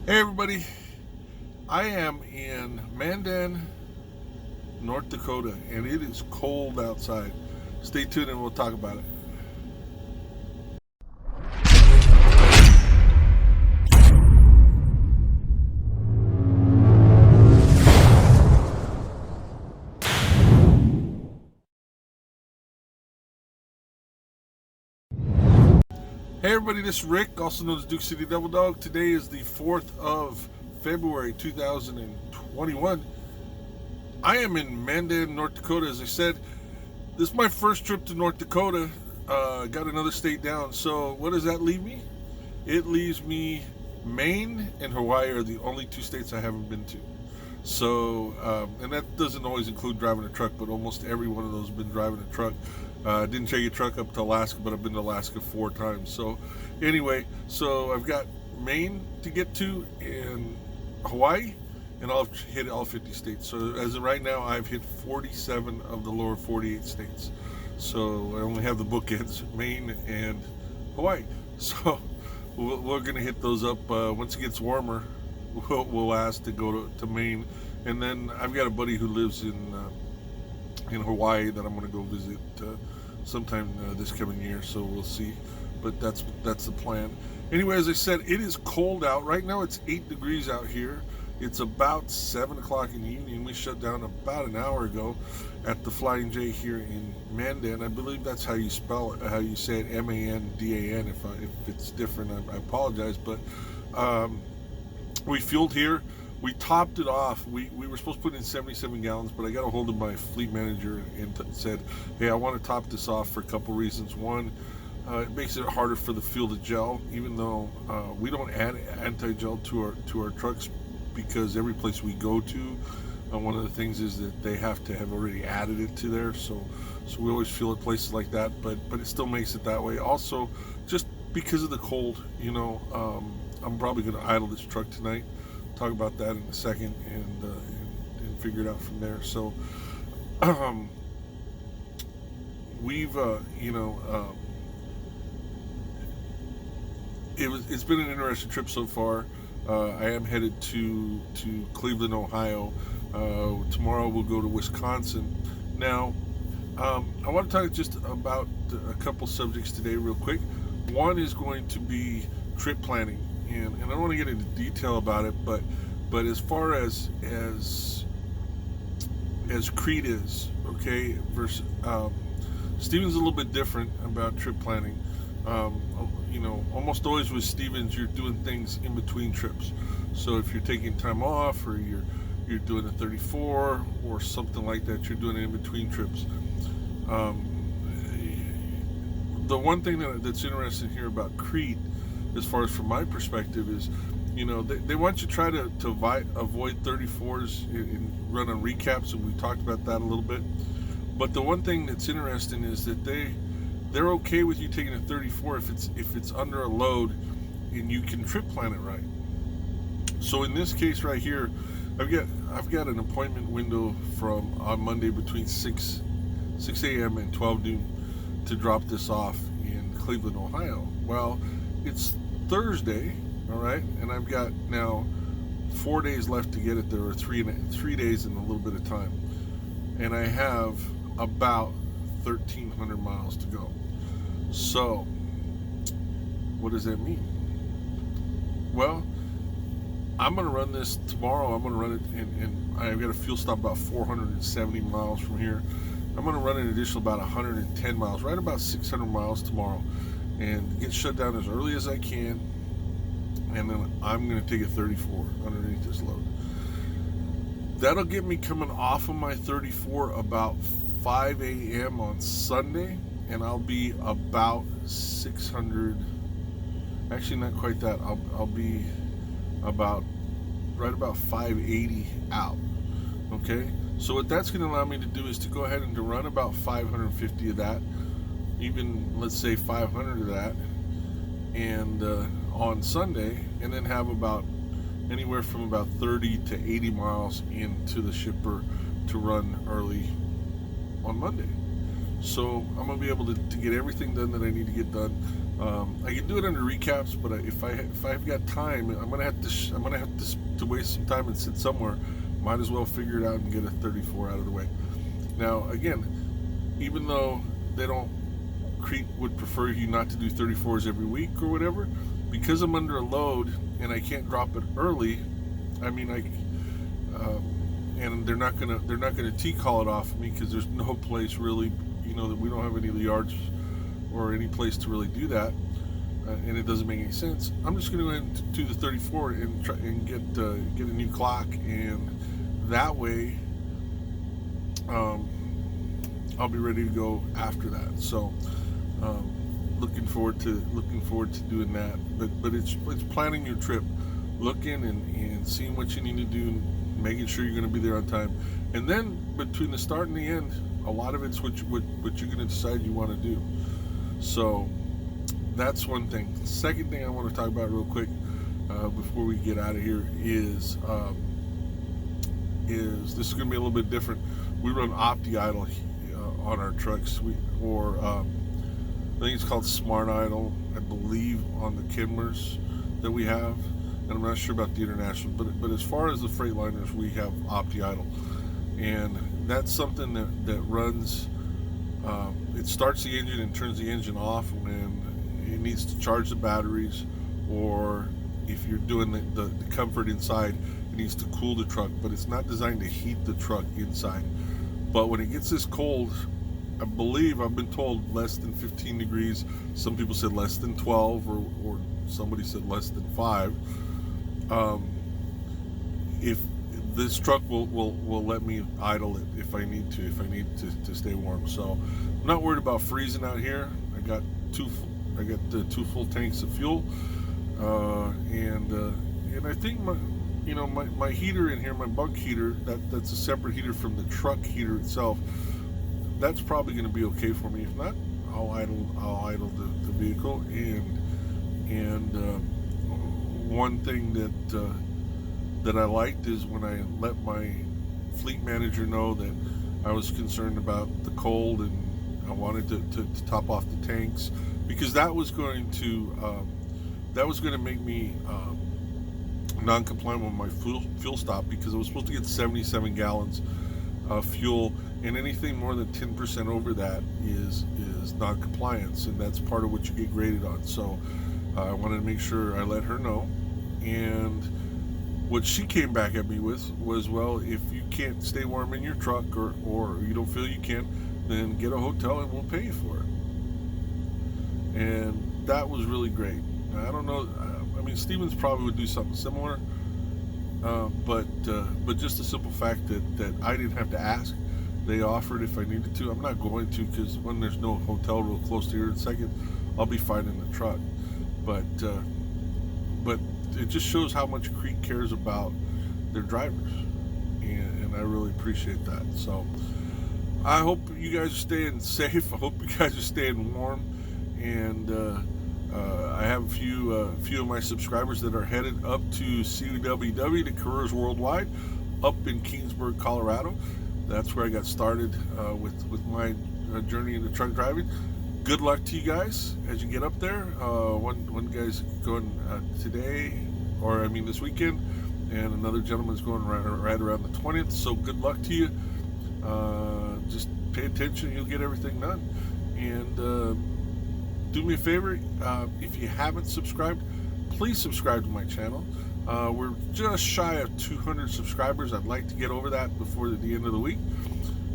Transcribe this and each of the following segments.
Hey everybody, I am in Mandan, North Dakota, and it is cold outside. Stay tuned and we'll talk about it. Hey everybody, this is Rick, also known as Duke City Devil Dog. Today is the 4th of February 2021. I am in Mandan, North Dakota. As I said, this is my first trip to North Dakota. Got another state down. So what does that leave me? It leaves me Maine and Hawaii are the only two states I haven't been to. So, and that doesn't always include driving a truck, but almost every one of those have been driving a truck. Didn't take a truck up to Alaska, but I've been to Alaska 4 times. So, anyway, so I've got Maine to get to and Hawaii, and I'll hit all 50 states. So, as of right now, I've hit 47 of the lower 48 states. So, I only have the bookends, Maine and Hawaii. So, we're going to hit those up once it gets warmer. We'll ask to go to Maine, and then I've got a buddy who lives in Hawaii that I'm going to go visit sometime this coming year. So we'll see, but that's the plan. Anyway, as I said, it is cold out right now. It's 8 degrees out here. It's about 7 o'clock in the evening. We shut down about an hour ago at the Flying J here in Mandan. I believe that's how you spell it, how you say it, Mandan. If it's different, I apologize, but we fueled here. We topped it off. We were supposed to put in 77 gallons, but I got a hold of my fleet manager and said, hey, I want to top this off for a couple reasons. One, it makes it harder for the fuel to gel, even though we don't add anti-gel to our trucks, because every place we go to, one of the things is that they have to have already added it to there. So we always fuel at places like that, but it still makes it that way. Also, just because of the cold, I'm probably going to idle this truck tonight. Talk about that in a second and figure it out from there. So we've it's been an interesting trip so far. I am headed to Cleveland, Ohio. Tomorrow we'll go to Wisconsin. Now I want to talk just about a couple subjects today real quick. One is going to be trip planning. And I don't want to get into detail about it, but as far as Crete is, okay, versus Steven's a little bit different about trip planning. Almost always with Stevens, you're doing things in between trips. So if you're taking time off, or you're doing a 34 or something like that, you're doing it in between trips. The one thing that's interesting here about Crete, as far as from my perspective, is they want you to try to avoid 34s and run on recaps, and we talked about that a little bit. But the one thing that's interesting is that they're okay with you taking a 34 if it's under a load and you can trip plan it right. So in this case right here, I've got an appointment window on Monday between 6 a.m. and 12 noon to drop this off in Cleveland, Ohio. Well, it's Thursday, all right, and I've got now 4 days left to get it there, or 3 days and a little bit of time, and I have about 1,300 miles to go. So what does that mean? Well, I'm going to run this tomorrow. I'm going to run it, and I've got a fuel stop about 470 miles from here. I'm going to run an additional about 110 miles, right about 600 miles tomorrow, and get shut down as early as I can, and then I'm going to take a 34 underneath this load. That'll get me coming off of my 34 about 5 a.m. on Sunday, and I'll be about 600, actually not quite that, I'll be right about 580 out, okay? So what that's going to allow me to do is to go ahead and to run about 550 of that, even let's say 500 of that, and on Sunday, and then have about anywhere from about 30 to 80 miles into the shipper to run early on Monday. So I'm going to be able to get everything done that I need to get done. I can do it under recaps, but if I've got time, I'm gonna have to waste some time and sit somewhere. Might as well figure it out and get a 34 out of the way. Now, again, even though Crete would prefer you not to do 34s every week or whatever, because I'm under a load and I can't drop it early. I mean, and they're not gonna T-call it off of me because there's no place really, that we don't have any yards or any place to really do that, and it doesn't make any sense. I'm just going to go ahead and do the 34 and try and get a new clock, and that way I'll be ready to go after that. So looking forward to doing that. But it's planning your trip, looking and seeing what you need to do, making sure you're going to be there on time, and then between the start and the end, a lot of it's what you're going to decide you want to do. So that's one thing. Second thing I want to talk about real quick before we get out of here is this is going to be a little bit different. We run opti-idle on our trucks, I think it's called Smart Idle, I believe, on the Kenworths that we have, and I'm not sure about the international, but as far as the Freightliners, we have opti-idle, and that's something that runs. It starts the engine and turns the engine off when it needs to charge the batteries, or if you're doing the comfort inside, it needs to cool the truck, but it's not designed to heat the truck inside. But when it gets this cold, I believe I've been told less than 15 degrees. Some people said less than 12, or somebody said less than 5. If this truck will let me idle it if I need to stay warm. So I'm not worried about freezing out here. I got the 2 full tanks of fuel, and I think my heater in here, my bunk heater, that's a separate heater from the truck heater itself. That's probably going to be okay for me. If not, I'll idle the vehicle. And one thing that I liked is when I let my fleet manager know that I was concerned about the cold and I wanted to top off the tanks, because that was going to make me non-compliant with my fuel stop, because I was supposed to get 77 gallons of fuel, and anything more than 10% over that is non-compliance, and that's part of what you get graded on. So I wanted to make sure I let her know. And what she came back at me with was, well, if you can't stay warm in your truck, or you don't feel you can, then get a hotel and we'll pay you for it. And that was really great. I don't know, I mean, Stevens probably would do something similar, but just the simple fact that I didn't have to ask. They offered if I needed to. I'm not going to, because when there's no hotel real close to here in a second, I'll be fine in the truck. But it just shows how much Crete cares about their drivers, and I really appreciate that. So I hope you guys are staying safe. I hope you guys are staying warm, and I have a few of my subscribers that are headed up to CWW, to Careers Worldwide, up in Kingsburg, Colorado. That's where I got started with my journey into truck driving. Good luck to you guys as you get up there. One guy's going today, or I mean this weekend, and another gentleman's going right around the 20th. So good luck to you. Just pay attention, you'll get everything done. And do me a favor, if you haven't subscribed, please subscribe to my channel. We're just shy of 200 subscribers. I'd like to get over that before the end of the week.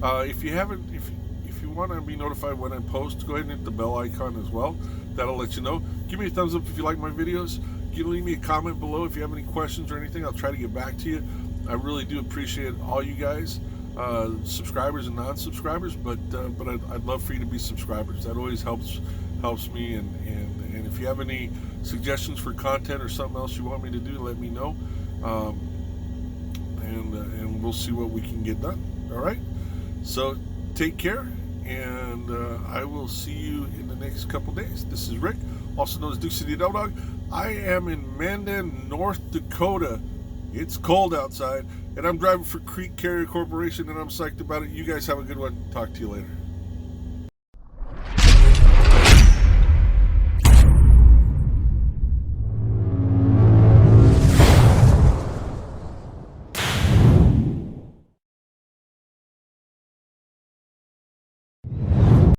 If you want to be notified when I post, go ahead and hit the bell icon as well. That'll let you know. Give me a thumbs up if you like my videos. Leave me a comment below if you have any questions or anything. I'll try to get back to you. I really do appreciate all you guys, subscribers and non-subscribers, but I'd love for you to be subscribers. That always helps me, and if you have any suggestions for content or something else you want me to do, let me know, and we'll see what we can get done. All right, so take care, and I will see you in the next couple days. This is Rick, also known as Duke City Devil Dog. I am in Mandan, North Dakota. It's cold outside, and I'm driving for Crete Carrier Corporation, and I'm psyched about it. You guys have a good one. Talk to you later.